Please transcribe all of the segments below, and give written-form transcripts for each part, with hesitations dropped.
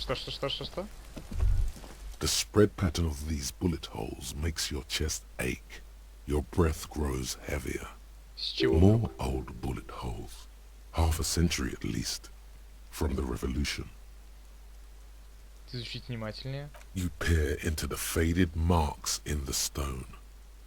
Что? The spread pattern of these bullet holes makes your chest ache. Your breath grows heavier. С чего More вдруг? old bullet holes. Half a century at least. From the revolution. Изучить внимательнее. You peer into the faded marks in the stone.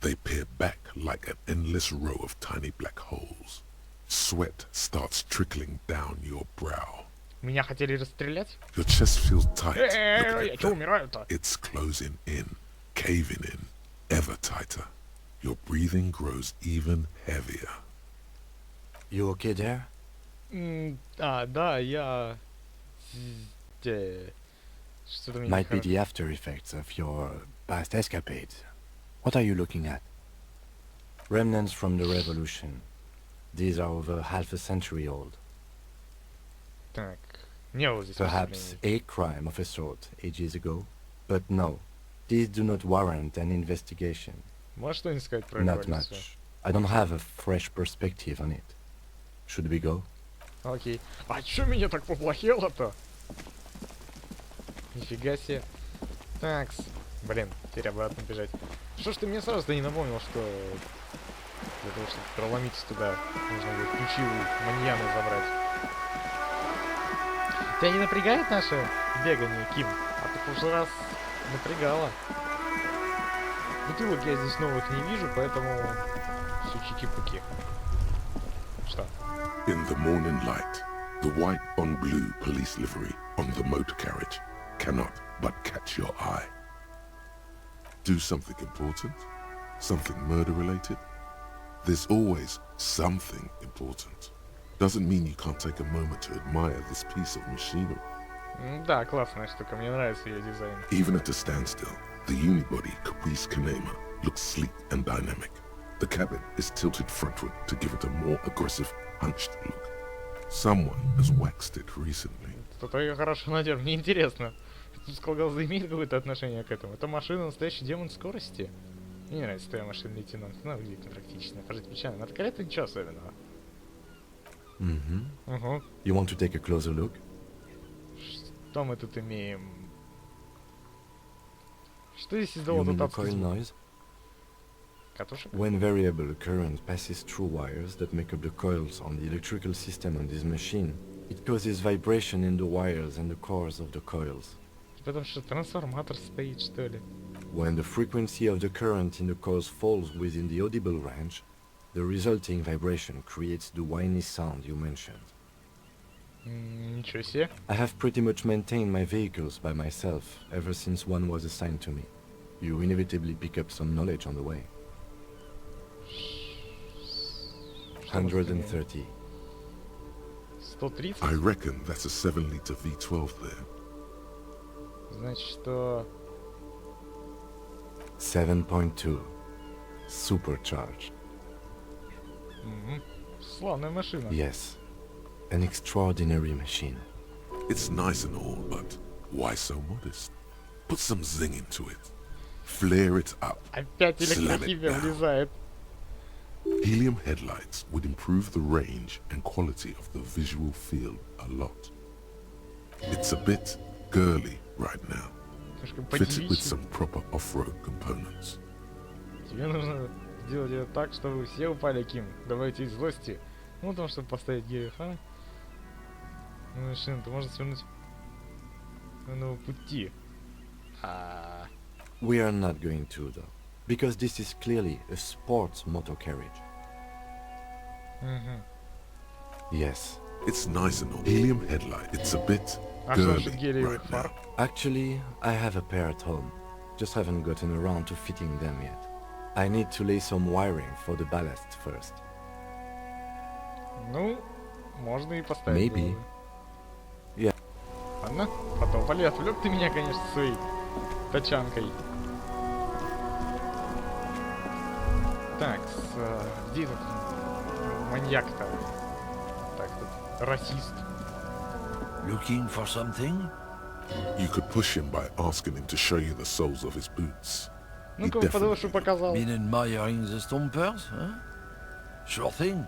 They peer back like an endless row of tiny black holes. Sweat starts trickling down your brow. Меня хотели расстрелять? Your chest feels tight. Look Я at чё that. умираю-то? It's closing in, caving in, ever tighter. Your breathing grows even heavier. You okay there? Да, я... Что-то мне Might be нехорошо. the after effects of your past escapades. What are you looking at? Remnants from the revolution. These are over half a century old. Так, не было здесь Perhaps выступлений. a crime of a sort ages ago. But no, these do not warrant an investigation. Можешь что-нибудь сказать про Not революцию? much. I don't have a fresh perspective on it. Should we go? Окей. А чё меня так поплохело-то? Нифига себе. Такс. Блин, теперь обратно бежать. Что ж ты мне сразу-то не напомнил, что для того, чтобы проломиться туда, нужно будет ключи у маньяна забрать. Тебя не напрягает наше бегание, Ким? А ты в прошлый раз напрягало. Бутылок я здесь новых не вижу, поэтому все чики-пуки. Что? In the morning light, the white on blue police livery on the motor carriage cannot but catch your eye. Do something important? Something murder-related? There's always something important. Doesn't mean you can't take a moment to admire this piece of machinery. Да, классная штука, мне нравится ее дизайн. Even at a standstill, the unibody Caprice Kanema looks sleek and dynamic. The cabin is tilted frontward to give it a more aggressive, hunched look. Someone has waxed it recently. Кто-то ее хорошо надел, мне интересно. Тут сказал, имеет какое-то отношение к этому. Это машина настоящий демон скорости. Мне не нравится твоя машина, лейтенант. Она выглядит непрактично. Пожать плечами. На карета ничего особенного. Mm-hmm. Угу. You want to take a closer look? Что мы тут имеем? Что здесь You издало mean тут the адский coil звук? noise? Катушек? When variable current passes through wires that make up the coils on the electrical system on this machine, it causes vibration in the wires and the cores of the coils. Потому что трансформатор стоит, что ли? When the frequency of the current in the coils falls within the audible range, the resulting vibration creates the whiny sound you mentioned. Ничего себе. I have pretty much maintained my vehicles by myself ever since one was assigned to me. You inevitably pick up some knowledge on the way. 130. 130? I reckon that's a 7-liter V12 there. Значит, что... 7.2. Supercharged. Славная машина. Yes. An extraordinary machine. It's nice and all, but why so modest? Put some zing into it. Flare it up. Опять Slam it электрохимия down. влезает. Helium headlights would improve the range and quality of the visual field a lot. It's a bit girly right now. Немножко Fit it with подевичье. some proper off-road components. Тебе нужно сделать это так, чтобы все упали, Ким. Давайте из злости. Ну, потому что поставить ГФА. Ну, машину-то можно свернуть с нового пути. We are not going to, though, because this is clearly a sports motor carriage. Yes. It's nice and all. Helium headlight. It's a bit А что girly насчет гелиевых right фар? now. Actually, I have a pair at home. Just haven't gotten around to fitting them yet. I need to lay some wiring for the ballast first. Ну, можно и поставить. Maybe. новую. Yeah. Ладно, потопали. Отвлек ты меня, конечно, своей тачанкой. Так, где этот маньяк-то? Так, тут расист. Looking for something? You could push him by asking him to show you the soles of his boots. Ну-ка, He подошву definitely показал. Been admiring the stompers, huh? Sure thing.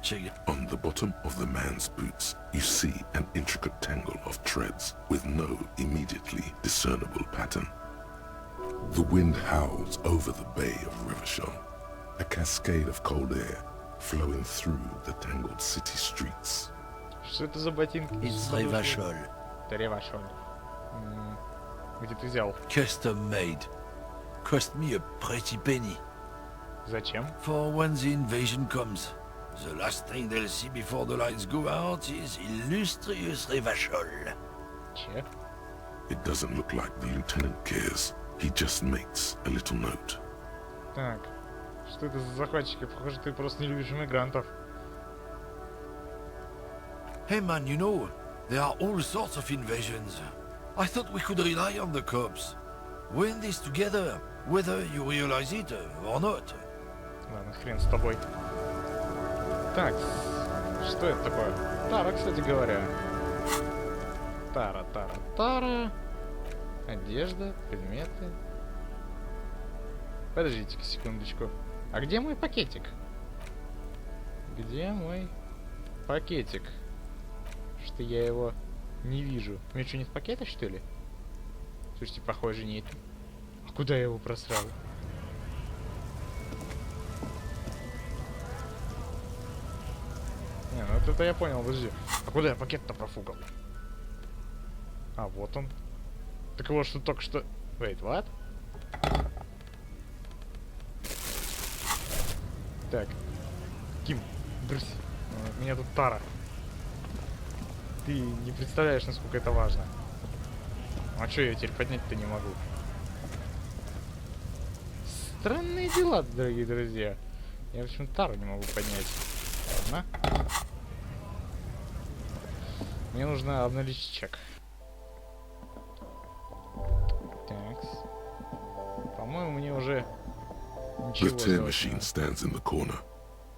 Check it. On the bottom of the man's boots, you see an intricate tangle of treads with no immediately discernible pattern. The wind howls over the bay of Rivershore, a cascade of cold air flowing through the tangled city streets. Что это за ботинки? It's Revachol. Это Ревашоль. Где ты взял? Custom made. Cost me a pretty penny. Зачем? For when the invasion comes, the last thing they'll see before the lights go out is illustrious Revachol. Че? It doesn't look like the lieutenant cares. He just makes a little note. Так. Что это за захватчики? Похоже, ты просто не любишь иммигрантов. Hey man, you know, there are all sorts of invasions. I thought we could rely on the cops. We're in this together, whether you realize it or not. Ладно, хрен с тобой. Так, что это такое? Тара, кстати говоря. Тара. Одежда, предметы. Подождите-ка секундочку. А где мой пакетик? Где мой пакетик? Что я его не вижу. У меня что, нет пакета, что ли? Слушайте, похоже, нет. А куда я его просрал? Не, ну это я понял, подожди. А куда я пакет-то профукал? А, вот он. Так его что только что... Wait, what? Так. Ким, брысь. У меня тут Тара. Ты не представляешь, насколько это важно. А чё я теперь поднять-то не могу? Странные дела, дорогие друзья. Я, в общем, Тару не могу поднять. Ладно. Мне нужно обновить чек. Такс. По-моему, мне уже The ничего tear сделать не machine надо. stands in the corner.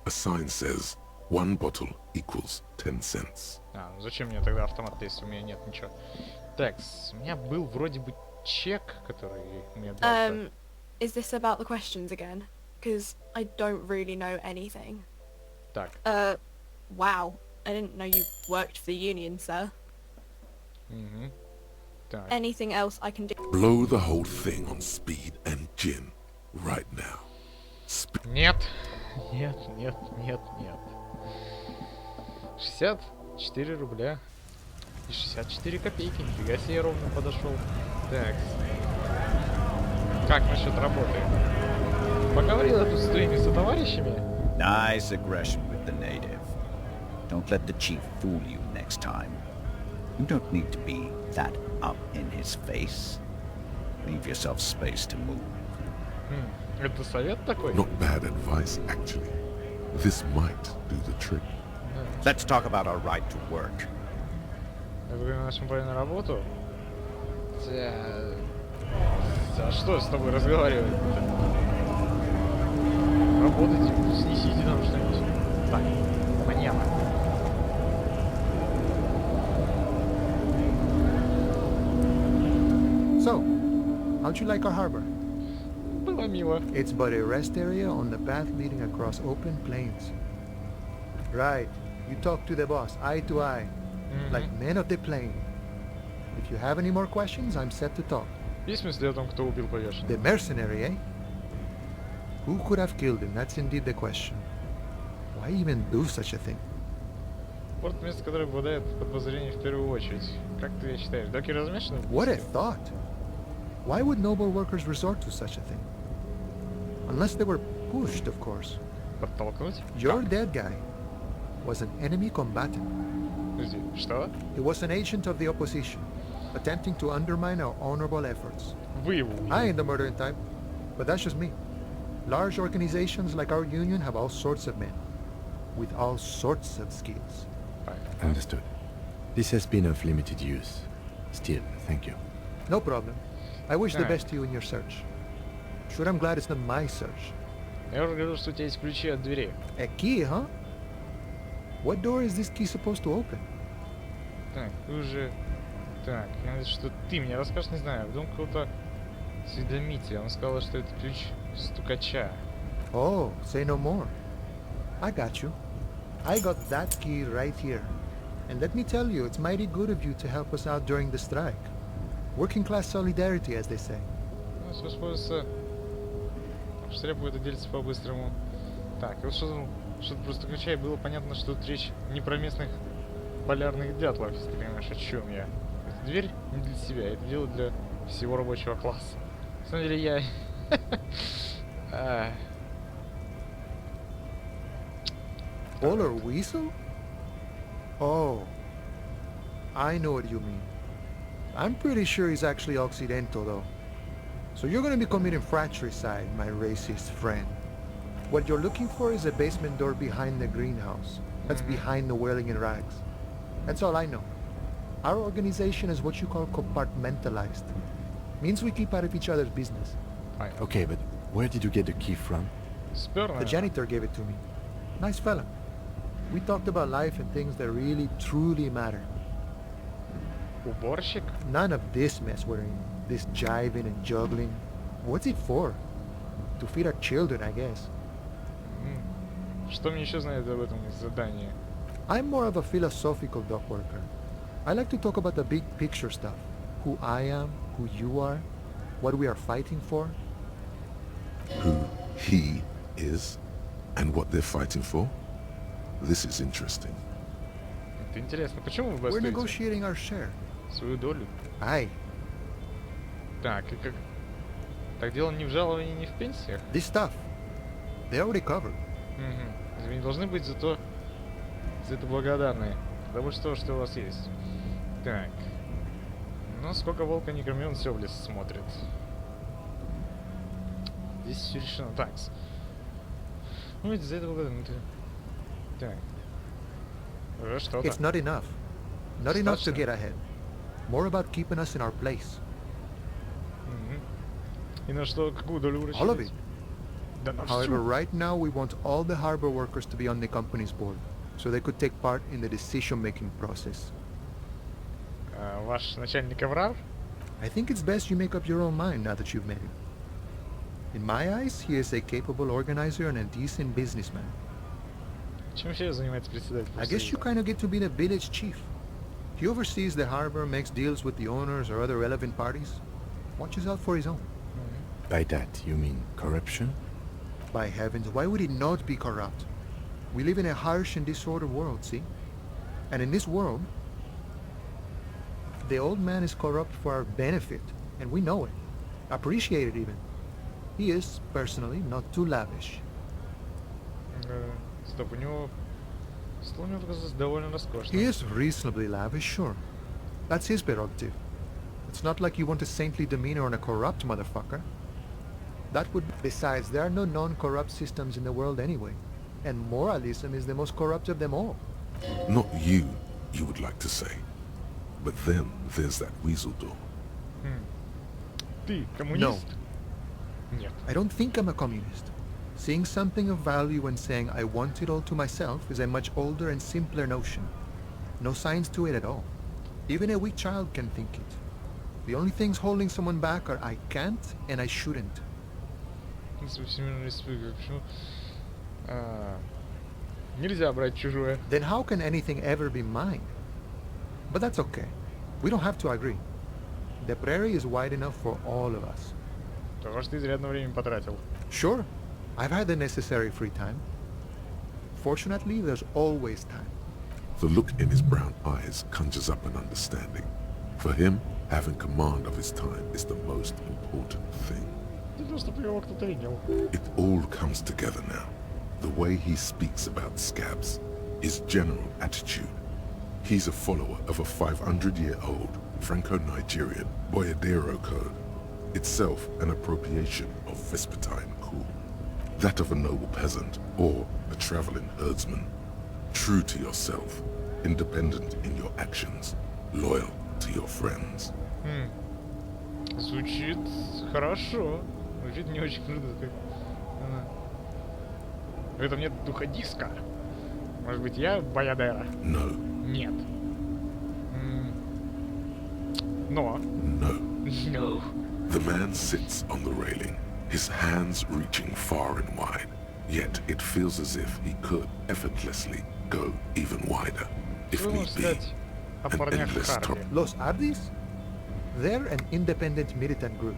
A sign says, 1 bottle equals 10 cents. А, ну зачем мне тогда автомат, если у меня нет ничего? Так, у меня был вроде бы чек, который мне дал. Is this about the questions again? Because I don't really know anything. Так, Wow. I didn't know you worked for the union, sir. угу. Так, Anything else I can do? Blow the whole thing on speed and gin right now. нет. 64 рубля и 64 копейки. Нифига себе, я ровно подошел. Так, как насчет работы? Поговорил я тут с твоими сотоварищами. Nice aggression with the native. Don't let the chief fool you next time. You don't need to be that up in his face. Leave yourself space to move. Это совет такой? Not bad advice, actually. This might do the trick. Let's talk about our right to work. Я говорю на нашем праве на работу. А что с тобой разговаривать? Работайте, снесите нам что-нибудь. Так, понятно. So, how'd you like our harbor? Было мило. It's but a rest area on the path leading across open plains. Right. You talk to the boss, eye to eye, like men of the plain. If you have any more questions, I'm set to talk. Есть мысли о том, кто убил The повешенного? mercenary, eh? Who could have killed him? That's indeed the question. Why even do such a thing? Порт место, которое попадает под подозрение в первую очередь. Как ты считаешь, доки размешаны? What a thought! Why would noble workers resort to such a thing? Unless they were pushed, of course. Подтолкнуть? Your Как? dead guy was an enemy combatant. Подожди, что? He was an agent of the opposition, attempting to undermine our honorable efforts. Вы его I убили. ain't the murdering type, but that's just me. Large organizations like our union have all sorts of men, with all sorts of skills. Understood. This has been of limited use. Still, thank you. No problem. I wish the Alright. best to you in your search. Sure, I'm glad it's not my search. Я уже говорил, что у тебя есть ключи от двери. A key, huh? What door is this key supposed to open? Так, ты уже... Так, надо, что ты мне расскажешь, не знаю, в дом какого-то осведомителя. Он сказал, что это ключ стукача. Oh, say no more. I got you. I got that key right here. And let me tell you, it's mighty good of you to help us out during the strike. Working class solidarity, as they say. Ну, все используется. Штрепу это дельце по-быстрому. Так, и вот что-то просто включая, было понятно, что тут речь не про местных полярных дятлов, если ты понимаешь, о чем я. Эта дверь не для себя, это дело для всего рабочего класса. На самом деле я... Polar weasel? Oh. I know what you mean. I'm pretty sure he's actually Occidental, though. So you're gonna be committing fratricide, my racist friend. What you're looking for is a basement door behind the greenhouse. That's behind the whirling in rags. That's all I know. Our organization is what you call compartmentalized. Means we keep out of each other's business. Okay, but where did you get the key from? Спер, The janitor gave it to me. Nice fella. We talked about life and things that really, truly matter. Уборщик? None of this mess we're in. This jiving and juggling. What's it for? To feed our children, I guess. Что мне еще знает об этом задании? I'm more of a philosophical dock worker. I like to talk about the big picture stuff. Who I am, who you are, what we are fighting for. Who he is and what they're fighting for? This is interesting. Это интересно. Почему вы We're бастуете negotiating our share. свою долю? Aye. Так, и как... Так дело не в жаловании, не в пенсиях? This stuff, they already covered. Угу. Вы не должны быть за это благодарны. Потому что то, что у вас есть. Так. Ну, сколько волка не корми, он все в лес смотрит. Здесь все решено. Так. Ну, ведь за это благодарны. Так. Уже что-то. It's not enough. Not enough to Достаточно. get ahead. More about keeping us in our place. Угу. И на что, какую долю вы All of it. рассчитываете? Да на However, всю. right now we want all the harbor workers to be on the company's board, so they could take part in the decision-making process. Ваш начальник Аврар? I think it's best you make up your own mind now that you've met him. In my eyes, he is a capable organizer and a decent businessman. Чем вообще занимается председатель? I guess you kind of get to be the village chief. He oversees the harbor, makes deals with the owners or other relevant parties, watches out for his own. By that, you mean corruption? By heavens, why would it not be corrupt? We live in a harsh and disordered world, see? And in this world, the old man is corrupt for our benefit, and we know it. Appreciate it even. He is, personally, not too lavish. Стоп, у него оказалось довольно роскошно. He is reasonably lavish, sure. That's his prerogative. It's not like you want a saintly demeanor on a corrupt motherfucker. That would... Besides, there are no non-corrupt systems in the world anyway. And moralism is the most corrupt of them all. Not you would like to say. But then there's that weasel door. Ты коммунист? Нет. I don't think I'm a communist. Seeing something of value and saying I want it all to myself is a much older and simpler notion. No science to it at all. Even a weak child can think it. The only things holding someone back are I can't and I shouldn't. Почему? Нельзя брать чужое. Then how can anything ever be mine? But that's okay. We don't have to agree. The prairie is wide enough for all of us. Потому что ты изрядно время потратил. Sure, I've had the necessary free time. Fortunately, there's always time. The look in his brown eyes conjures up an understanding. For him, having command of his time is the most important thing. Для чтобы его кто-то принял. It all comes together now. The way he speaks about scabs, his general attitude. He's a follower of a 500-year-old Franco-Nigerian Boyadero code, itself an appropriation of Vespertine cool. That of a noble peasant or a traveling herdsman. True to yourself, independent in your actions, loyal to your friends. Звучит хорошо. Звучит не очень круто. Как... В этом нет духа диска. Может быть, я Боядера? No, Нет. Но. no. No. The man sits on the railing, his hands reaching far and wide, yet it feels as if he could effortlessly go even wider, if Что need можешь be. сказать о An парнях endless Харди? Los Ardis? They're an independent militant group.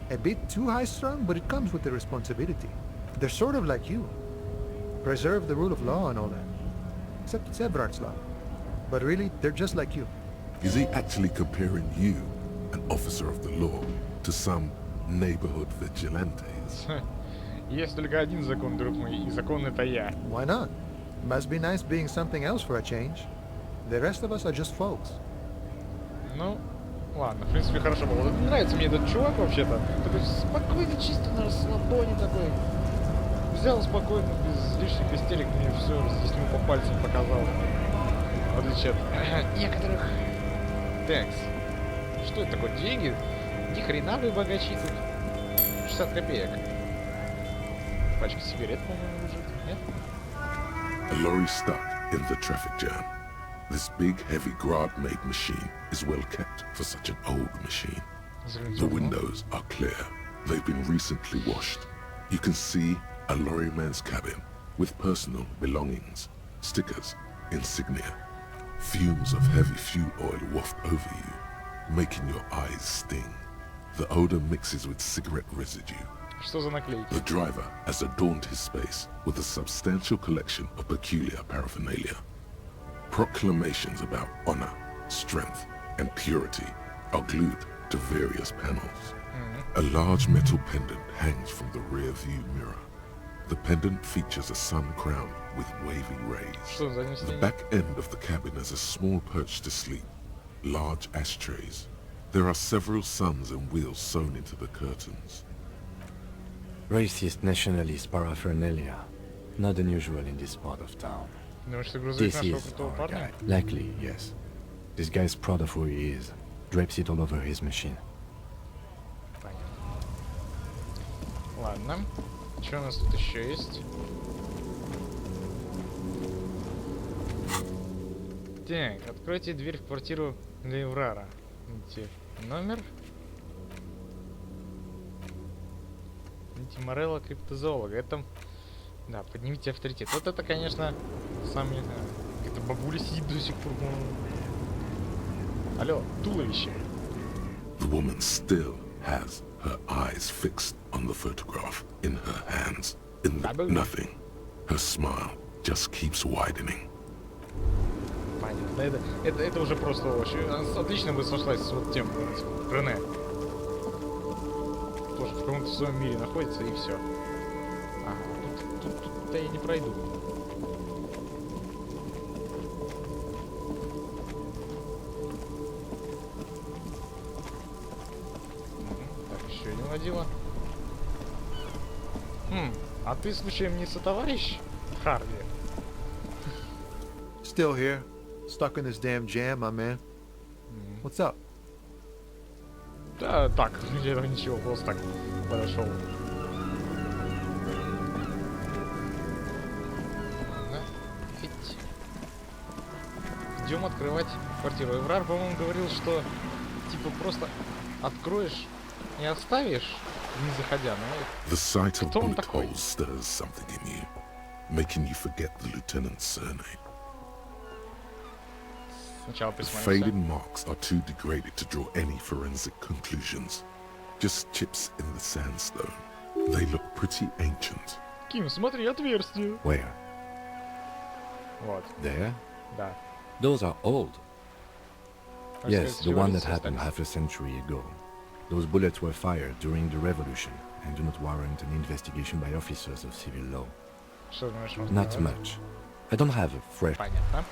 A bit too high-strung, but it comes with the responsibility. They're sort of like you. Preserve the rule of law and all that. Except it's Everard's law. But really, they're just like you. Is he actually comparing you, an officer of the law, to some neighborhood vigilantes? Есть только один закон, друг мой, и закон это я. Why not? Must be nice being something else for a change. The rest of us are just folks. Ну, ладно, в принципе, хорошо было. Вот нравится мне этот чувак вообще-то. Такой спокойный, чисто на расслабоне такой. Взял спокойно, без лишних истерик, мне все здесь ему по пальцам показал. В отличие от некоторых. Текс. Что это такое? Деньги? Ни хрена вы богачи тут. 60 копеек. Пачка сигарет, по-моему, лежит. Нет? A lorry stuck in the traffic jam. This big, heavy Grad-made machine is well kept for such an old machine. The windows are clear. They've been recently washed. You can see a lorryman's cabin with personal belongings, stickers, insignia. Fumes of heavy fuel oil waft over you, making your eyes sting. The odor mixes with cigarette residue. Что за наклейки? The driver has adorned his space with a substantial collection of peculiar paraphernalia. Proclamations about honor, strength, and purity are glued to various panels. A large metal pendant hangs from the rear view mirror. The pendant features a sun crown with wavy rays. Что за The нестение? back end of the cabin has a small perch to sleep, large ashtrays. There are several suns and wheels sewn into the curtains. Racist nationalist paraphernalia. Not unusual in this part of town. Думаешь, что грузовик This нашего is крутого our парня? guy. Likely, yes. This guy's proud of who he is. Drapes it all over his machine. Понятно. Ладно. Что у нас тут еще есть? Так, откройте дверь в квартиру для Эврара. Видите, номер. Видите, Морелла криптозоолога. Это... Да, поднимите авторитет. Вот это, конечно, сам не знаю. Это бабуля сидит до сих пор. Алло, туловище. The woman still has her eyes fixed on the photograph in her hands. In the nothing. Her smile just keeps widening. Понятно. Это уже просто очень... Она отлично бы сошлась с вот тем, Рене. Тоже в каком-то своем мире находится, и все. Ага, тут я не пройду. Так, еще один водила. А ты случаем не сотоварищ Харди? Still here. Stuck in this damn jam, my man. What's up? Да, так, ничего, просто так подошел. Ладно. Идем открывать квартиру. Эврар, по-моему, говорил, что типа просто откроешь и оставишь, не заходя. The sight of Кто он bullet такой? holes stirs something in you, making you forget the lieutenant's surname. Сначала The присмотримся. faded marks are too degraded to draw any forensic conclusions. Just chips in the sandstone. They look pretty ancient. Ким, смотри, отверстие. Where? Вот, There? да. Those are old. Так Yes, сказать, the one that революция happened остались. half a century ago. Those bullets were fired during the revolution and do not warrant an investigation by officers of civil law. Что думаешь, можно Not сделать? much. I don't have a fresh... Понятно.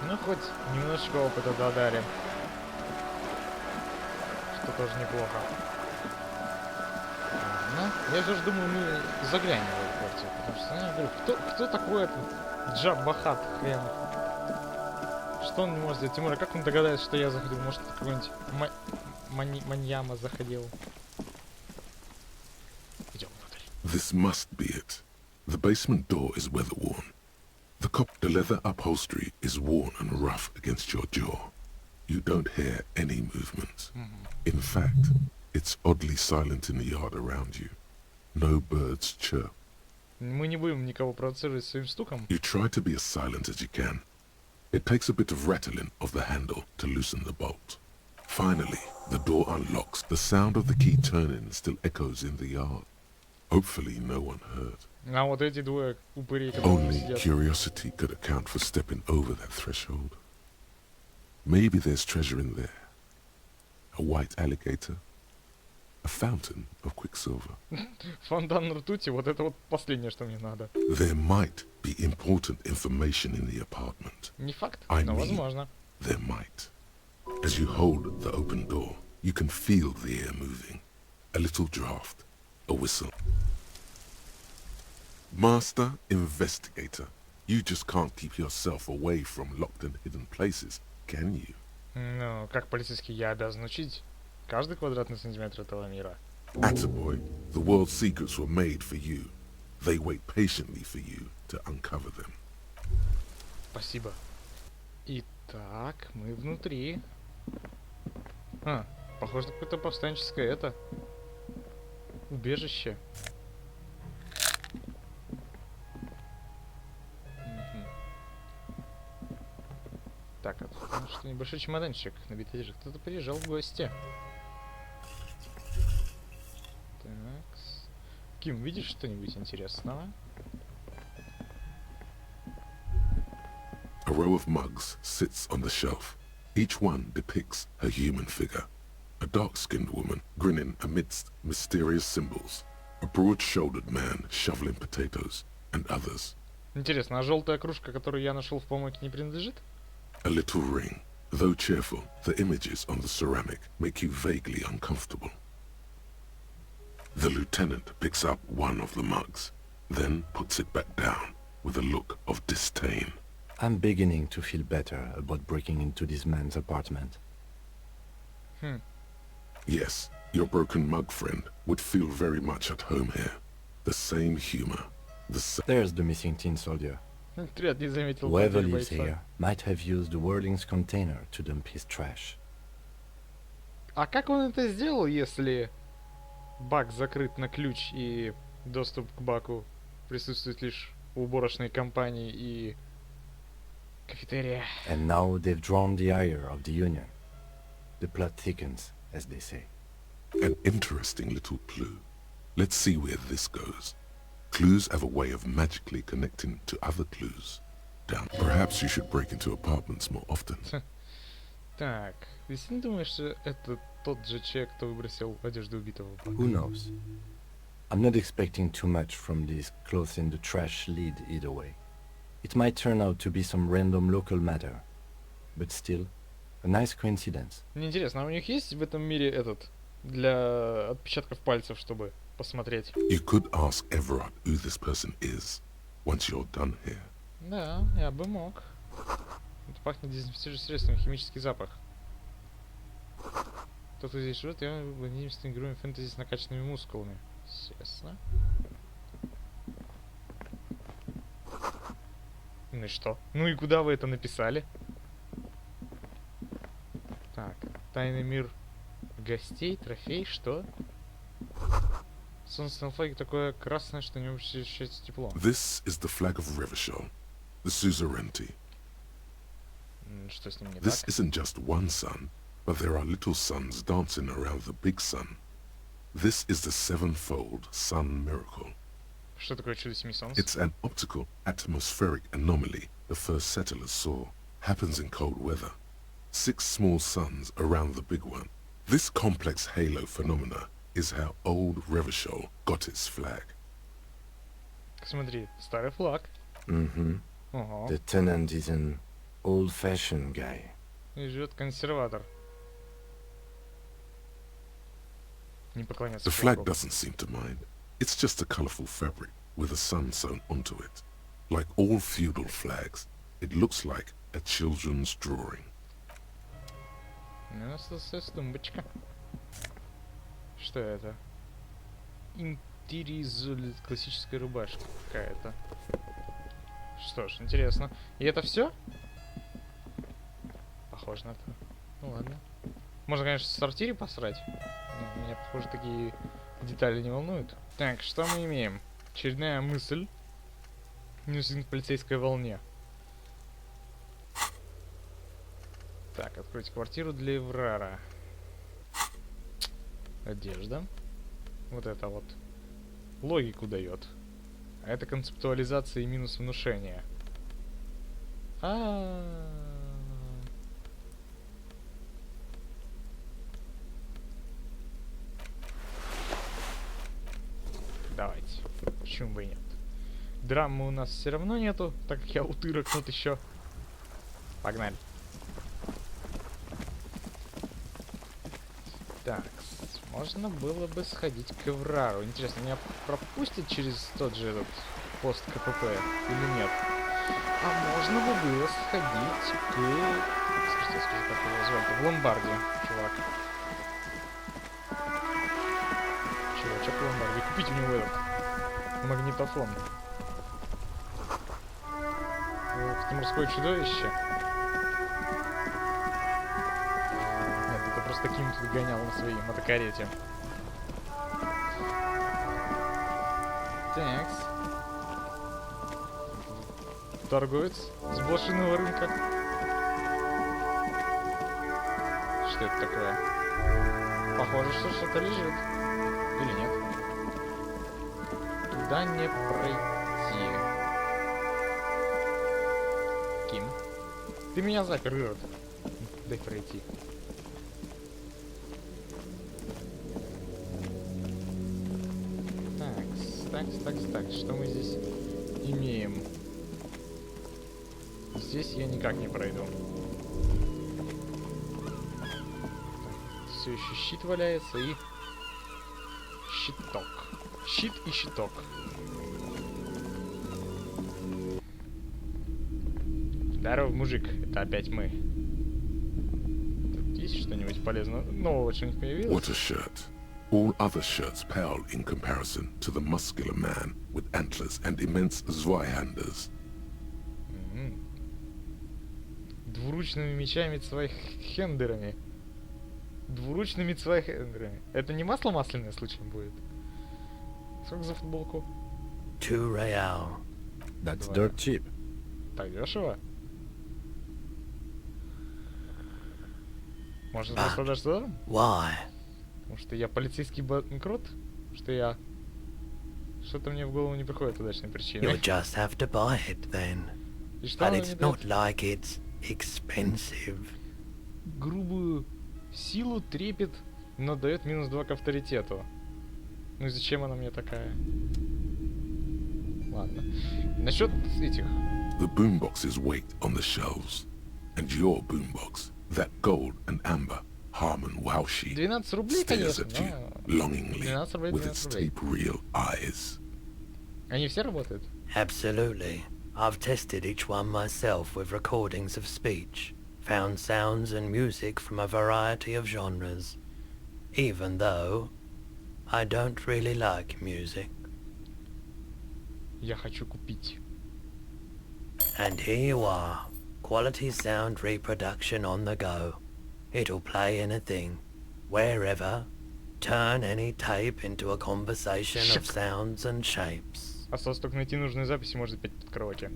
Ну, хоть немножечко опыта додали. Что тоже неплохо. Ладно. Я же думаю, мы заглянем в эту квартиру. Потому что, я говорю, кто такой этот Джаббахат хрен? Что он не может сделать? Тем более, как он догадается, что я заходил? Может, это какой-нибудь маньяма заходил? Идем внутрь. This must be it. The basement door is weather-worn. The leather upholstery is worn and rough against your jaw. You don't hear any movement. In fact, it's oddly silent in the yard around you. No birds chirp. Мы не будем никого провоцировать своим стуком. You try to be as silent as you can. It takes a bit of rattling of the handle to loosen the bolt. Finally, the door unlocks. The sound of the key turning still echoes in the yard. Hopefully no one heard. А вот эти двое упырей, которые Only сидят. curiosity could account for stepping over that threshold. Maybe there's treasure in there. A white alligator. A fountain of quicksilver. Фонтан ртути, вот это вот последнее, что мне надо. There might be important information in the apartment. Не факт, I но mean- возможно. There might. As you hold the open door, you can feel the air moving. A little draft. A whistle. Master Investigator, you just can't keep yourself away from locked and hidden places, can you? Ну, как полицейский я обязан учить каждый квадратный сантиметр этого мира. Attaboy, the world's secrets were made for you. They wait patiently for you to uncover them. Спасибо. Итак, мы внутри. А, похоже на какое-то повстанческое это. Убежище. Мгм. Так, а тут ну, что, небольшой чемоданчик набитый же. Кто-то приезжал в гости. Такс. Ким, видишь что-нибудь интересного? A row of mugs sits on the shelf. Each one depicts a human figure. A dark-skinned woman grinning amidst mysterious symbols. A broad-shouldered man shoveling potatoes, and others. Интересно, а желтая кружка, которую я нашел в помойке, не принадлежит? A little ring. Though cheerful, the images on the ceramic make you vaguely uncomfortable. The lieutenant picks up one of the mugs, then puts it back down with a look of disdain. I'm beginning to feel better about breaking into this man's apartment. Yes, your broken mug friend would feel very much at home here. The same humor, the same... There's the missing tin soldier. Отряд не заметил Whoever потерь lives бойца. here might have used the Whirling's container to dump his trash. А как он это сделал, если бак закрыт на ключ и доступ к баку присутствует лишь у уборочной компании и кафетерия? And now they've drawn the ire of the Union. The plot thickens, as they say. An interesting little clue. Let's see where this goes. Clues have a way of magically connecting to other clues. Down. Perhaps you should break into apartments more often. Так, ты не думаешь, что это тот же человек, кто выбросил одежду убитого в бак? Who knows? I'm not expecting too much from these clothes in the trash lead either way. It might turn out to be some random local matter. But still, a nice coincidence. Мне интересно, а у них есть в этом мире этот для отпечатков пальцев, чтобы посмотреть? You could ask Everard who this person is once you're done here. Да, я бы мог. Это пахнет дезинфицирующим средством, химический запах. Тот, кто здесь живет, я блондинистым героем фэнтези с накачанными мускулами. Естественно. Ну и что? Ну и куда вы это написали? Так, тайный мир гостей, трофей, что? Солнце на флаге такое красное, что не ощущается тепло. This is the flag of Revachol, the suzerainty. Что с ним не This так? isn't just one sun, but there are little suns dancing around the big sun. This is the sevenfold sun miracle. Что такое чудо семи солнц? It's an optical atmospheric anomaly the first settlers saw. Happens in cold weather. 6 small suns around the big one. This complex halo phenomena is how old Revachol got its flag. Смотри, старый флаг. Mm-hmm. Ого. The tenant is an old-fashioned guy. И живет консерватор. Не поклоняться The flag флагу. doesn't seem to mind. It's just a colorful fabric with a sun sewn onto it. Like all feudal flags, it looks like a children's drawing. У нас осталась тумбочка. Что это? Интеризолит, классическая рубашка какая-то. Что ж, интересно. И это все? Похоже на то. Ну ладно. Можно, конечно, в сортире посрать. Но меня, похоже, такие детали не волнуют. Так, что мы имеем? очередная мысль. Минус один к полицейской волне. Так, откройте квартиру для Эврара. Одежда. Вот это вот. Логику дает. А это концептуализация и минус внушения. Давайте. Почему бы и нет? Драмы у нас все равно нету, так как я утырок тут еще. Погнали. Так, можно было бы сходить к Эврару. Интересно, меня пропустят через тот же этот пост КПП или нет? А можно бы было сходить к... Скажите, как его звать? В ломбарде, чувак. Чувачок в ломбарде. Купите у него этот магнитофон. Это морское чудовище. Нет, это просто Ким тут гонял на своей мотокарете. Такс. Торговец с блошиного рынка. Что это такое? Похоже, что что-то лежит. Или нет? Туда не пройти. Ким? Ты меня запер, Ирод. Дай пройти. Так, что мы здесь имеем? Здесь я никак не пройду. Все еще щит валяется и щиток. Щит и щиток. Здорово, мужик. Это опять мы. Тут есть что-нибудь полезное? Нового что-нибудь появилось? What a shirt. All other shirts pale in comparison to the muscular man with antlers and immense Zweihanders. Двуручными мечами Цвайхендерами. Двуручными Цвайхендерами. Это не масло масляное случаем будет? Сколько за футболку? $2 real. That's Два. dirt cheap. Так дешево? Может, А. просто даже что? Why? Потому что я полицейский банкрот? Что я... Что-то мне в голову не приходит удачной причины. You'll just have to buy it then. И что But она it's мне not дает? like it's expensive. Грубую силу, трепет, но дает минус 2 к авторитету. Ну и зачем она мне такая? Ладно. Насчет этих... The boomboxes wait on the shelves. And your boombox, that gold and amber Harmon wow sheet, 12 рублей, stares конечно, at you но... longingly 12 рублей, with its 12 рублей. tape-reel eyes. Они все работают? Absolutely. I've tested each one myself with recordings of speech, found sounds and music from a variety of genres, even though I don't really like music. Я хочу купить. And here you are, quality sound reproduction on the go. It'll play anything, wherever, turn any tape into a conversation of sounds and shapes. Осталось только найти нужные записи, может опять под караоке.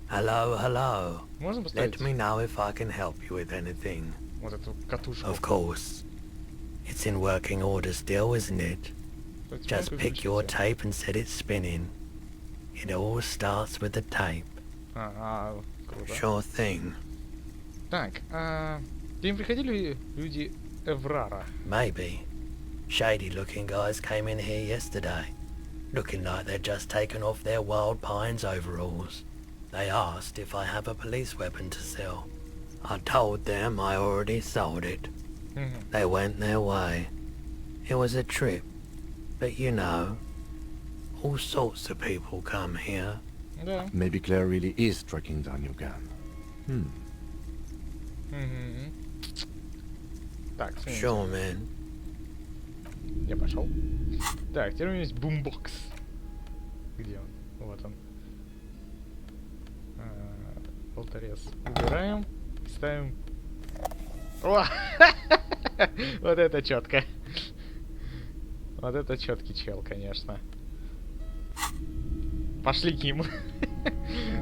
Hello, hello. Можно поставить Let me know if I can help you with anything. вот эту катушку? Of course. It's in working order still, isn't it? Давайте Just громко pick your включите. tape and set it spinning. It all starts with the tape. Круто. Sure thing. Так, к ним приходили люди Эврара? Maybe. Shady looking guys came in here yesterday, looking like they'd just taken off their Wild Pines overalls. They asked if I have a police weapon to sell. I told them I already sold it. Мгм. They went their way. It was a trip, but you know, all sorts of people come here. Да. Maybe Claire really is tracking down your gun. Мгм. Так, смотрите. Sure, man. Я пошел. Так, теперь у меня есть бумбокс. Где он? Вот он. Болторез. Убираем. Ставим. О! Вот это четко. Вот это четкий чел, конечно. Пошли, Ким.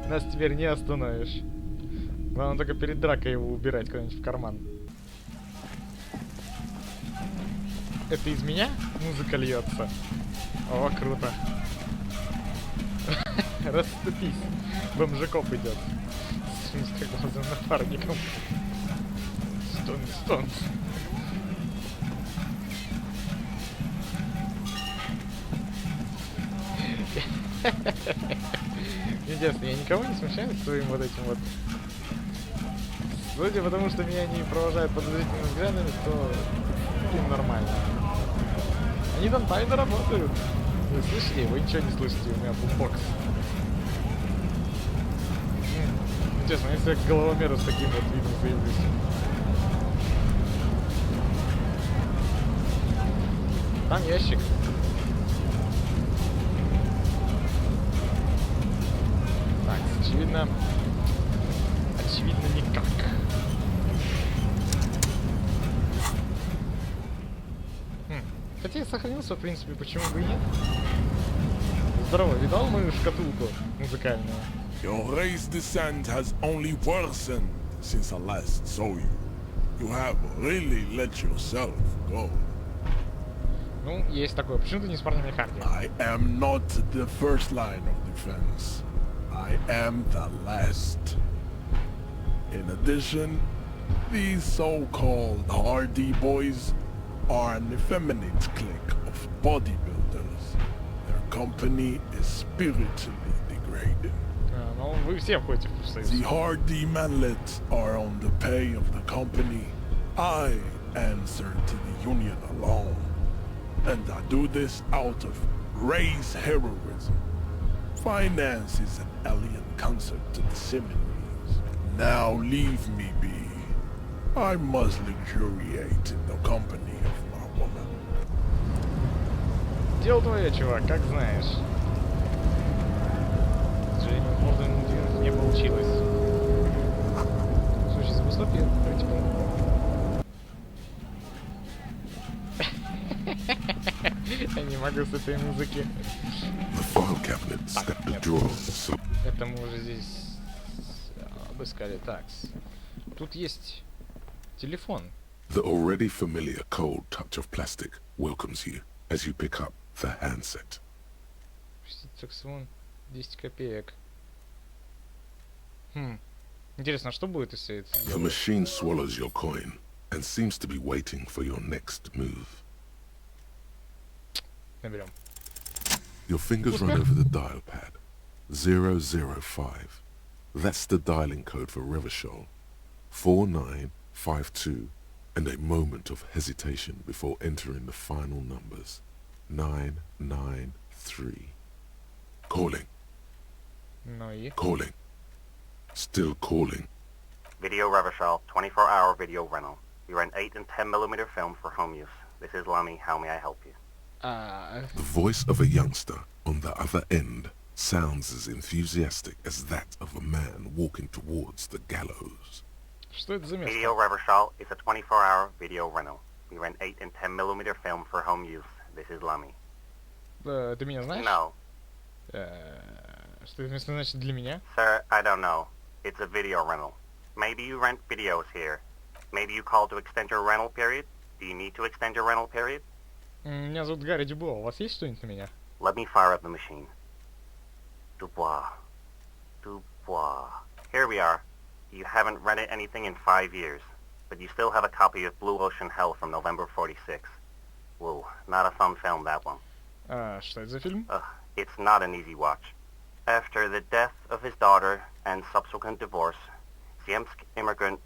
Нас теперь не остановишь. Главное только перед дракой его убирать куда-нибудь в карман. Это из меня музыка льется? О, круто. Расступись. Бомжиков идет. С низкоглазым напарником. Стон. Интересно, я никого не смущаю своим вот этим вот... Судя по тому, что меня не провожают подозрительными взглядами, то им нормально. Они там тайно работают. Вы слышали? Вы ничего не слышите, у меня бумбокс. Интересно, если я к головомеру с таким вот видом заявлюсь. Там ящик. Так, очевидно никак. Хотя я сохранился, в принципе, почему бы и нет. Здорово, видал мою шкатулку музыкальную? Your race descent has only worsened since I last saw you. You have really let yourself go. Ну, есть такое. Почему ты не с парнями Харди? I am not the first line of defense. I am the last. In addition, these so-called Hardy boys are an effeminate clique of bodybuilders. Their company is spiritually degrading. Ну, вы все входите в профсоюз. The Hardy manlets are on the pay of the company. I answer to the union alone. And I do this out of race heroism. Finance is an alien concept to the Simonees. Now leave me be. I must luxuriate in the company of my woman. Дело твое, чувак, как знаешь. К сожалению, можно не получилось. Слушай, запустой привет, Я не могу с этой музыки. The file cabinet stepped a drawer. So Это мы уже здесь обыскали. Так. Тут есть телефон. the already familiar cold touch of plastic welcomes you as you pick up the handset. Саксофон 10 копеек. Интересно, а что будет, если это The сделать? machine swallows your coin and seems to be waiting for your next move. Наберем. Your fingers run over the dial pad. 005. That's the dialing code for Revachol. 4952. And a moment of hesitation before entering the final numbers. 993. Calling. Ну и... Calling. Still calling. Video Revachol, 24-hour video rental. We rent 8 and 10 millimeter film for home use. This is Lamy. How may I help you? The voice of a youngster on the other end sounds as enthusiastic as that of a man walking towards the gallows. Что это за место? Video Revachol is a 24-hour video rental. We rent 8 and 10 millimeter film for home use. This is Lamy. Ты меня знаешь? No. Что это место значит для меня? Sir, I don't know. It's a video rental. Maybe you rent videos here. Maybe you call to extend your rental period? Do you need to extend your rental period? Меня зовут Гарри Дюбуа. У вас есть что-нибудь на меня? Let me fire up the machine. Dubois. Dubois. Here we are. You haven't rented anything in 5 years, but you still have a copy of Blue Ocean Hell from November 46. Whoa, not a fun film, that one. Что это за фильм? It's not an easy watch. After the death of his daughter and subsequent divorce, Ziemsk immigrant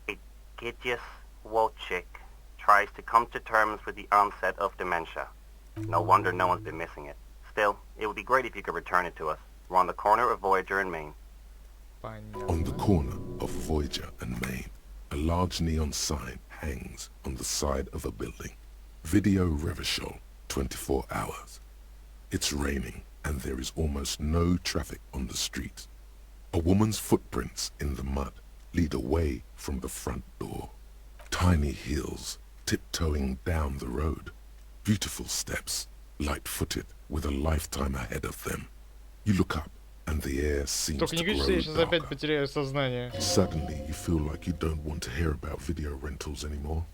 Egidius Wojcik tries to come to terms with the onset of dementia. No wonder no one's been missing it. Still, it would be great if you could return it to us. We're on the corner of Voyager and Main. On the corner of Voyager and Main, a large neon sign hangs on the side of a building. Video Revachol, 24 hours. It's raining and there is almost no traffic on the street. A woman's footprints in the mud lead away from the front door. Tiny heels tiptoeing down the road. Beautiful steps, light-footed, with a lifetime ahead of them. You look up, and the air seems Только to не говори, что я сейчас grow опять darker. потеряю сознание. Suddenly, you feel like you don't want to hear about video rentals anymore.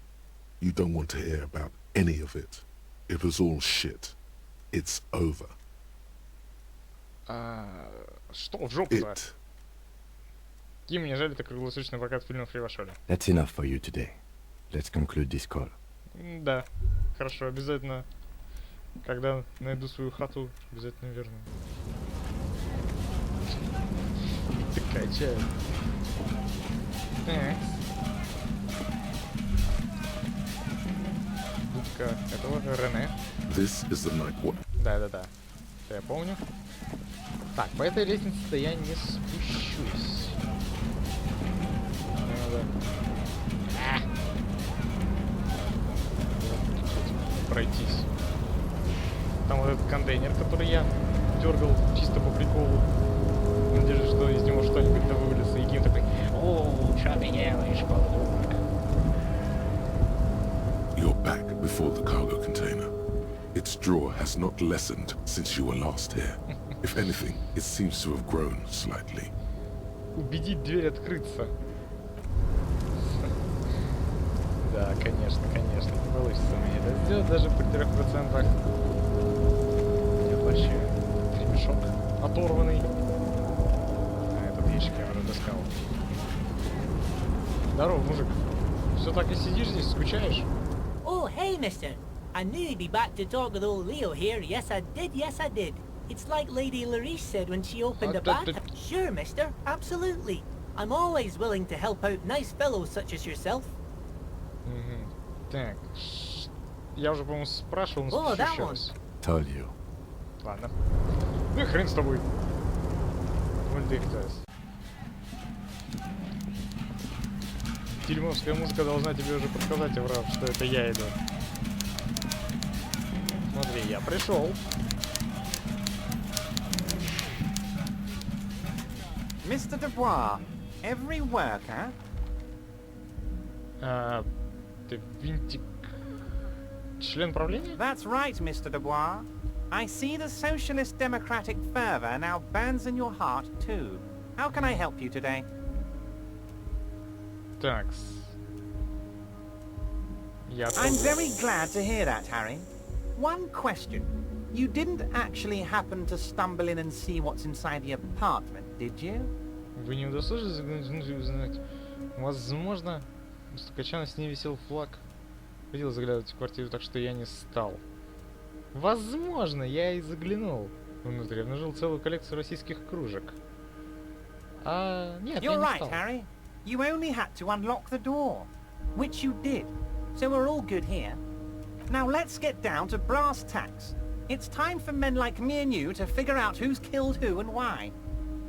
You don't want to hear about any of it. It was all shit. It's over. Что в жопу-то? It. Ким, мне жаль, это круглосуточный прокат фильмов Ревашоли. That's enough for you today. Let's conclude this call. Да, хорошо, обязательно. Когда найду свою хату, обязательно верну. Ты качай. Так. Будка этого Рене. This is the night what? Да. Это я помню. Так, по этой лестнице-то я не спущусь. Мне надо... пройтись. Там вот этот контейнер, который я дергал чисто по приколу. В надежде, что из него что-нибудь да вылез. И Ким такой: «О, что ты делаешь, полудурок?» You're back before the cargo container. Its drawer has not lessened since you were last here. If anything, it seems to have grown slightly. Убедить дверь открыться. Да, конечно, не получится у меня это сделать даже при 3%. Нет, вообще ремешок оторванный. А этот ящик я уже таскал. Здорово, мужик. Все так и сидишь здесь, скучаешь? Oh, hey, mister. I knew you'd be back to talk with old Leo here. Yes, I did. It's like Lady Larice said when she opened the bath. Sure, mister. Absolutely. I'm always willing to help out nice fellows such as yourself. Так. Я уже, по-моему, спрашивал, но О, спрошу да, еще он. раз. Told you. Ладно. Ну и хрен с тобой. Мультиктас. Дерьмовская музыка должна тебе уже подсказать, Авраам, что это я иду. Смотри, я пришел. Mr. Dubois, every worker... Ты винтик... Член правления? That's right, Mr. Dubois. I see the socialist democratic fervor now burns in your heart, too. How can I help you today? Такс. I'm very glad to hear that, Harry. One question. You didn't actually happen to stumble in and see what's inside the apartment, did you? Вы не удосужились заглянуть внутрь и узнать? Возможно, у стукача на стене висел флаг. Хотел заглядывать в квартиру, так что я не стал. Возможно, я и заглянул. Внутри обнаружил целую коллекцию российских кружек. Нет, я You're не right, стал. Harry. You only had to unlock the door, which you did. So we're all good here. Now let's get down to brass tacks. It's time for men like me and you to figure out who's killed who and why.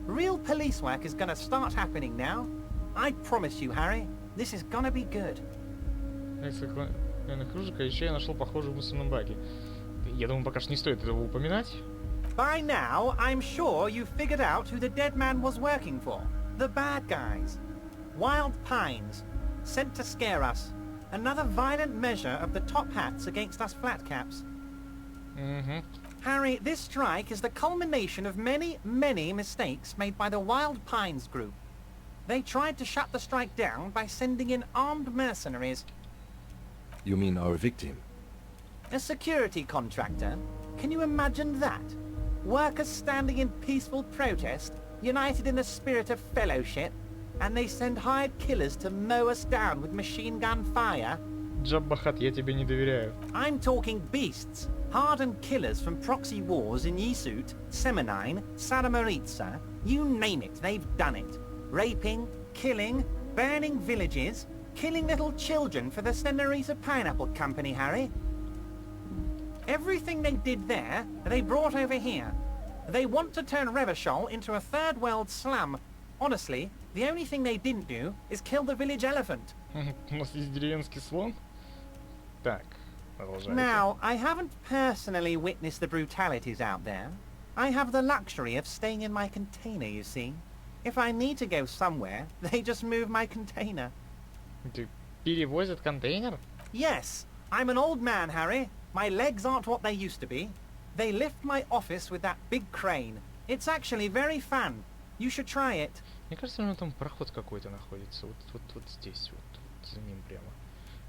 Real police work is gonna start happening now. I promise you, Harry, this is gonna be good. Кружек, а еще я нашел похожую в мусорном баке. Я думаю, пока что не стоит этого упоминать. By now, I'm sure you've figured out who the dead man was working for. The bad guys. Wild Pines. Sent to scare us. Another violent measure of the top hats against us flatcaps. Harry, this strike is the culmination of many, many mistakes made by the Wild Pines group. They tried to shut the strike down by sending in armed mercenaries. You mean our victim? A security contractor? Can you imagine that? Workers standing in peaceful protest, united in the spirit of fellowship, and they send hired killers to mow us down with machine gun fire? Джаббахат, я тебе не доверяю. I'm talking beasts. Hardened killers from proxy wars in Yisut, Semenine, Saramaritsa, you name it, they've done it. Raping, killing, burning villages, killing little children for the Senorita Pineapple Company, Harry. Everything they did there, they brought over here. They want to turn Revachol into a third world slum. Honestly, the only thing they didn't do is kill the village elephant. У нас есть деревенский слон? Так, продолжайте. Now, I haven't personally witnessed the brutalities out there. I have the luxury of staying in my container, you see. If I need to go somewhere, they just move my container. Ты перевозят контейнер? Yes, I'm an old man, Harry. My legs aren't what they used to be. They lift my office with that big crane. It's actually very fun. You should try it. Мне кажется, у него там проход какой-то находится. Вот здесь, вот за ним прямо.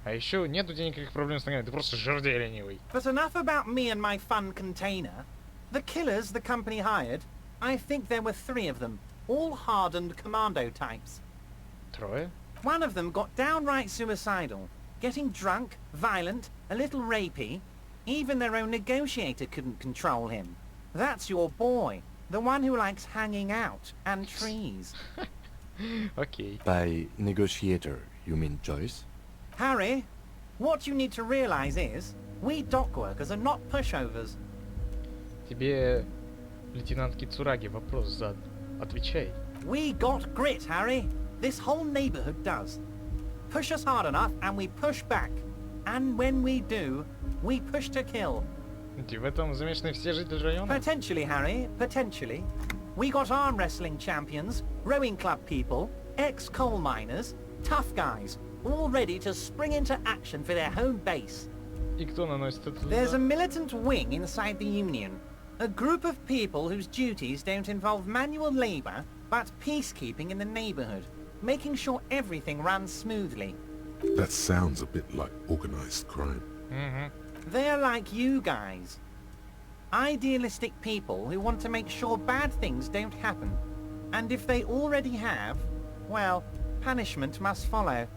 А еще нет у тебя никаких проблем с ногами, ты просто жердей ленивый. But enough about me and my fun container. The killers the company hired, I think there were 3 of them, all hardened commando types. Трое? One of them got downright suicidal, getting drunk, violent, a little rapey. Even their own negotiator couldn't control him. That's your boy, the one who likes hanging out and trees. Окей. By negotiator, you mean Joyce? Harry, what you need to realize is, we dock workers are not pushovers. Тебе лейтенант Кицураги вопрос зад. Отвечай. We got grit, Harry. This whole neighborhood does. Push us hard enough and we push back. And when we do, we push to kill. В этом замешаны все жители района? Potentially, Harry, potentially. We got arm wrestling champions, rowing club people, ex-coal miners, tough guys, all ready to spring into action for their home base. И кто наносит это? There's a militant wing inside the Union. A group of people whose duties don't involve manual labor, but peacekeeping in the neighborhood, making sure everything runs smoothly. That sounds a bit like organized crime. They're like you guys. Idealistic people who want to make sure bad things don't happen. And if they already have, well, punishment must follow.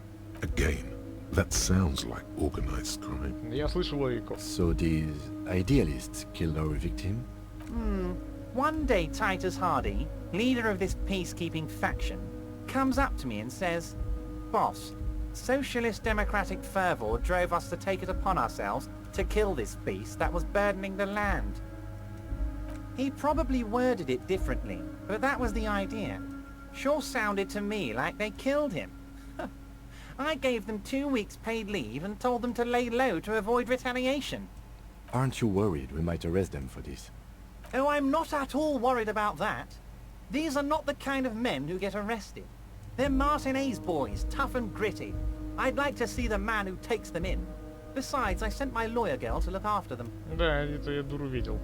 Again, that sounds like organized crime. Я слышу логику. So these idealists killed our victim? One day Titus Hardy, leader of this peacekeeping faction, comes up to me and says, "Boss, socialist democratic fervor drove us to take it upon ourselves to kill this beast that was burdening the land." He probably worded it differently, but that was the idea. Sure sounded to me like they killed him. I gave them 2 weeks paid leave and told them to lay low to avoid retaliation. Aren't you worried we might arrest them for this? Oh, I'm not at all worried about that. These are not the kind of men who get arrested. They're Martinez boys, tough and gritty. I'd like to see the man who takes them in. Besides, I sent my lawyer girl to look after them. Да, это я дуру видел.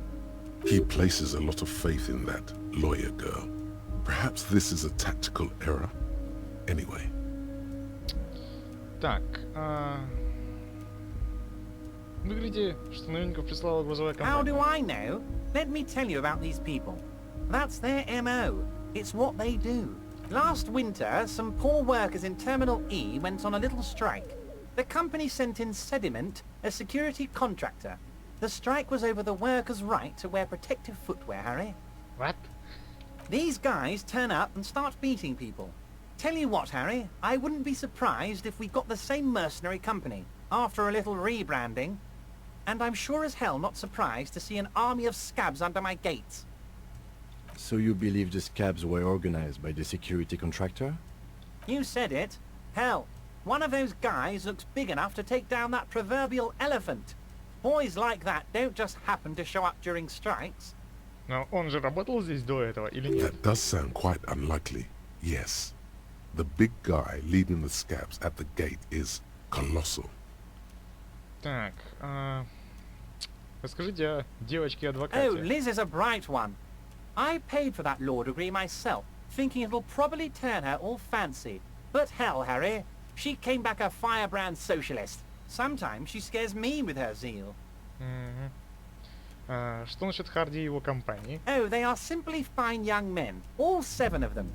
He places a lot of faith in that lawyer girl. Perhaps this is a tactical error. Anyway. Так, выгляди, что новенького прислала грузовая How компания. do I know? Let me tell you about these people. That's their MO. It's what they do. Last winter, some poor workers in Terminal E went on a little strike. The company sent in Sediment, a security contractor. The strike was over the workers' right to wear protective footwear, Harry. What? These guys turn up and start beating people. Tell you what, Harry, I wouldn't be surprised if we got the same mercenary company, after a little rebranding. And I'm sure as hell not surprised to see an army of scabs under my gates. So you believe the scabs were organized by the security contractor? You said it. Hell, one of those guys looks big enough to take down that proverbial elephant. Boys like that don't just happen to show up during strikes. Но он же работал здесь до этого или нет? That does sound quite unlikely. Yes. The big guy leading the scabs at the gate is colossal. Так, расскажите о Oh, девочке-адвокате. Liz is a bright one. I paid for that law degree myself, thinking it'll probably turn her all fancy. But hell, Harry, she came back a firebrand socialist. Sometimes she scares me with her zeal. Что насчет Харди и его компании? Oh, they are simply fine young men, all 7 of them.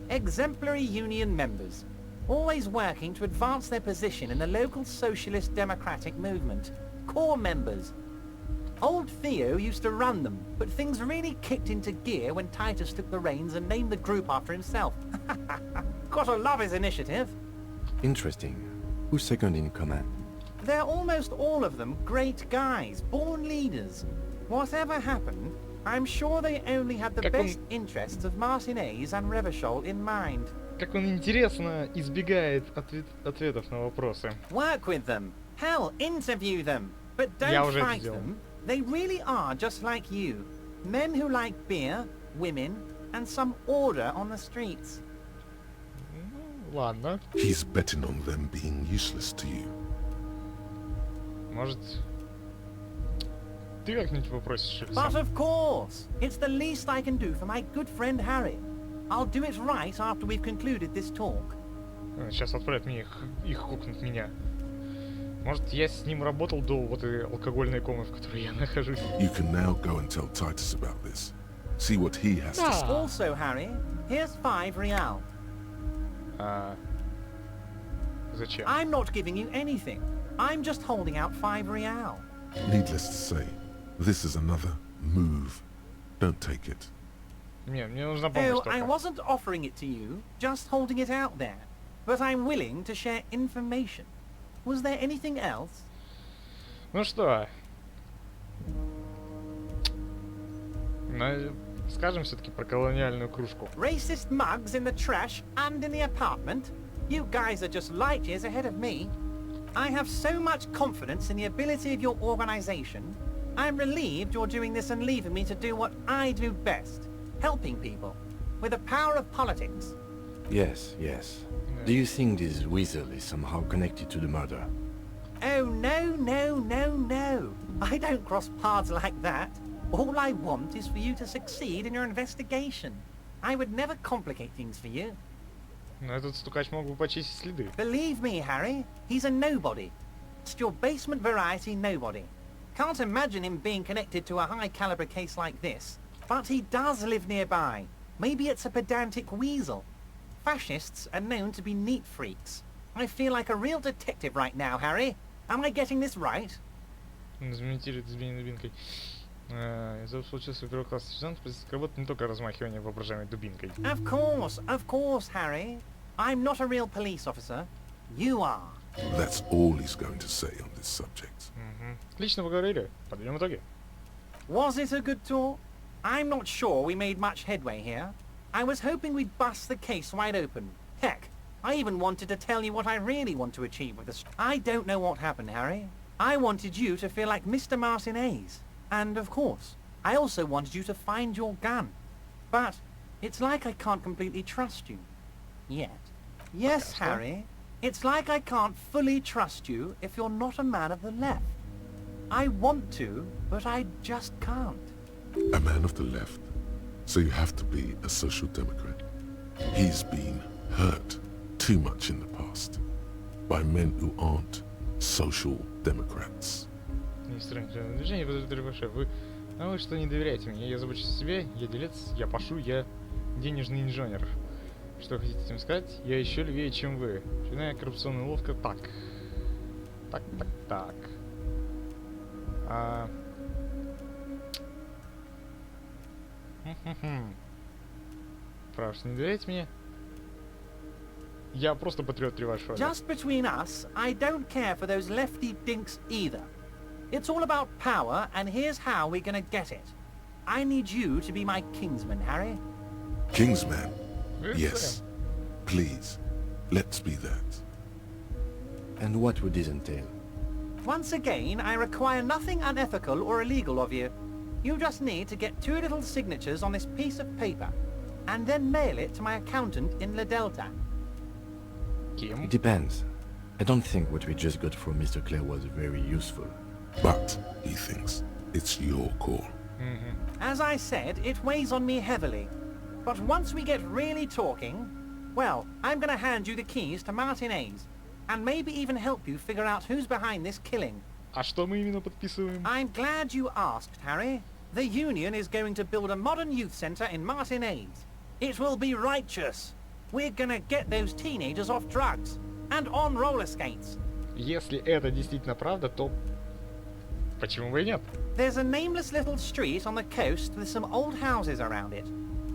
Exemplary union members, always working to advance their position in the local socialist democratic movement. Core members. Old Theo used to run them, but things really kicked into gear when Titus took the reins and named the group after himself. Gotta love his initiative. Interesting. Who's second in command? They're almost all of them great guys, born leaders. Whatever happened, I'm sure they only had the best interests of Martinez and Revachol in mind. Как он интересно избегает ответов на вопросы. Work with them. Hell, interview them. But don't fight them. They really are just like you. Men who like beer, women, and some order on the streets. Ладно. He's betting on them being useless to you. Может, ты как-нибудь попросишь их But сам. of course, it's the least I can do for my good friend Harry. I'll do it right after we've concluded this talk. Сейчас отправят мне их хукнут меня. Может, я с ним работал до вот этой алкогольной комы, в которой я нахожусь. You can now go and tell Titus about this. See what he has to say. Also, Harry, here's 5 real. Зачем? I'm not giving you anything. I'm just holding out 5 real. Needless to say, this is another move. Don't take it. Не, мне нужна помощь Oh, I только. wasn't offering it to you, just holding it out there. But I'm willing to share information. Was there anything else? Ну что? Скажем все-таки про колониальную кружку. Racist mugs in the trash and in the apartment? You guys are just light years ahead of me. I have so much confidence in the ability of your organization. I'm relieved you're doing this and leaving me to do what I do best. Helping people. With the power of politics. Yes, yes. Do you think this weasel is somehow connected to the murder? Oh, no, no, no, no. I don't cross paths like that. All I want is for you to succeed in your investigation. I would never complicate things for you. Но этот стукач мог бы почистить следы. Believe me, Harry, he's a nobody. Just your basement variety nobody. Can't imagine him being connected to a high-caliber case like this. But he does live nearby. Maybe it's a pedantic weasel. Fascists are known to be neat freaks. I feel like a real detective right now, Harry. Am I getting this right? Замонтирует избиение дубинкой. Из-за случился первого класса сержант, работает не только размахивание воображаемой дубинкой. Of course, Harry. I'm not a real police officer. You are. That's all he's going to say on this subject. Отлично поговорили. Подведем итоги. Was it a good talk? I'm not sure we made much headway here. I was hoping we'd bust the case wide open. Heck, I even wanted to tell you what I really want to achieve with this. I don't know what happened, Harry. I wanted you to feel like Mr. Martinez. And, of course, I also wanted you to find your gun. But it's like I can't completely trust you. Yet. Yes, Harry. It's like I can't fully trust you if you're not a man of the left. I want to, but I just can't. A man of the left. So you have to be a social democrat. He's been hurt too much in the past by men who aren't social democrats. Не странное движение, вы что не доверяете мне? Я забочусь о себе, я делец, я пашу, я денежный инженер. Что хотите этим сказать? Я еще левее, чем вы. Очередная коррупционная уловка. Так. Так. Право, что не доверяете мне? Я просто патриот Тревашова. Just between us, I don't care for those lefty dinks either. It's all about power, and here's how we're gonna get it. I need you to be my kingsman, Harry. Kingsman? Yes. Please, let's be that. And what would this entail? Once again, I require nothing unethical or illegal of you. You just need to get 2 little signatures on this piece of paper, and then mail it to my accountant in La Delta. Кем? It depends. I don't think what we just got from Mr. Clare was very useful. But, he thinks, it's your call. As I said, it weighs on me heavily. But once we get really talking, well, I'm gonna hand you the keys to Martinez, and maybe even help you figure out who's behind this killing. А что мы именно подписываем? I'm glad you asked, Harry. The Union is going to build a modern youth centre in Martinez. It will be righteous. We're gonna get those teenagers off drugs and on roller skates. Если это действительно правда, то почему бы и нет? There's a nameless little street on the coast with some old houses around it.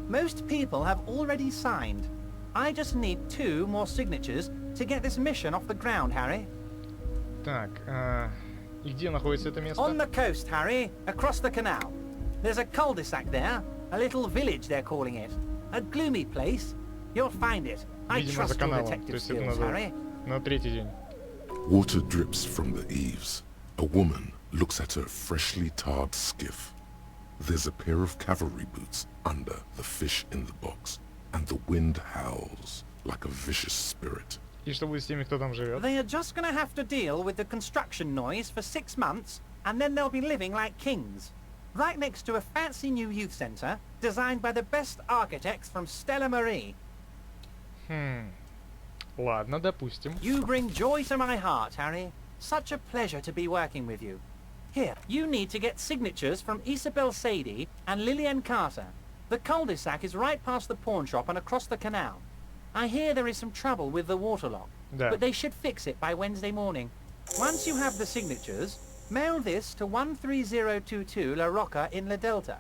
Most people have already signed. I just need 2 more signatures to get this mission off the ground, Harry. Так, и где находится это место? On the coast, Harry, across the canal. There's a cul-de-sac there, a little village they're calling it. A gloomy place. You'll find it. I Видимо, за trust your каналом. То detective есть это skills, надо Harry. на 3-й день. Water drips from the eaves. A woman looks at her freshly tarred skiff. There's a pair of cavalry boots under the fish in the box, and the wind howls like a vicious spirit. И что будет с теми, кто там живет? They are just gonna have to deal with the construction noise for 6 months and then they'll be living like kings. Right next to a fancy new youth centre, designed by the best architects from Stella Marie. Ладно, допустим. You bring joy to my heart, Harry. Such a pleasure to be working with you. Here, you need to get signatures from Isabel Sadie and Lillian Carter. The cul-de-sac is right past the pawn shop and across the canal. I hear there is some trouble with the water lock, Да. but they should fix it by Wednesday morning. Once you have the signatures, mail this to 13022 La Rocca in La Delta.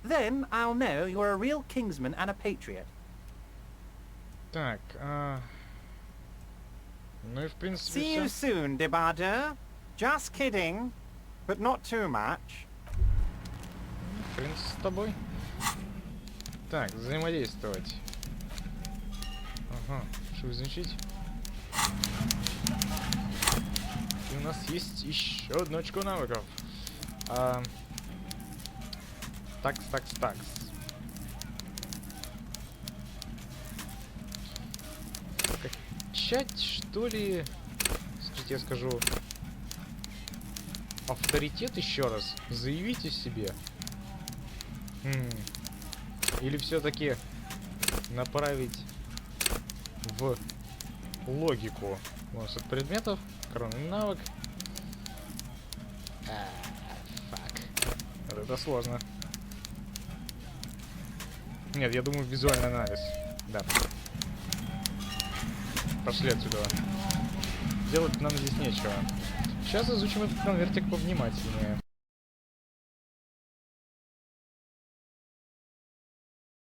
Then I'll know you're a real Kingsman and a patriot. Так, ну и в принципе See you всё. soon, Debardeur. Just kidding, but not too much. Принц с тобой. Так, взаимодействовать. Ага, что изучить? И у нас есть еще одно очко навыков. Такс. Прокачать, что ли? Скажите, я скажу. Авторитет еще раз. Заявите себе. Или все-таки направить в логику. Может, предметов. Коронный навык. Фак. Вот это сложно. Нет, я думаю, визуальный анализ. Да. Пошли отсюда. Делать нам здесь нечего. Сейчас изучим этот конвертик повнимательнее.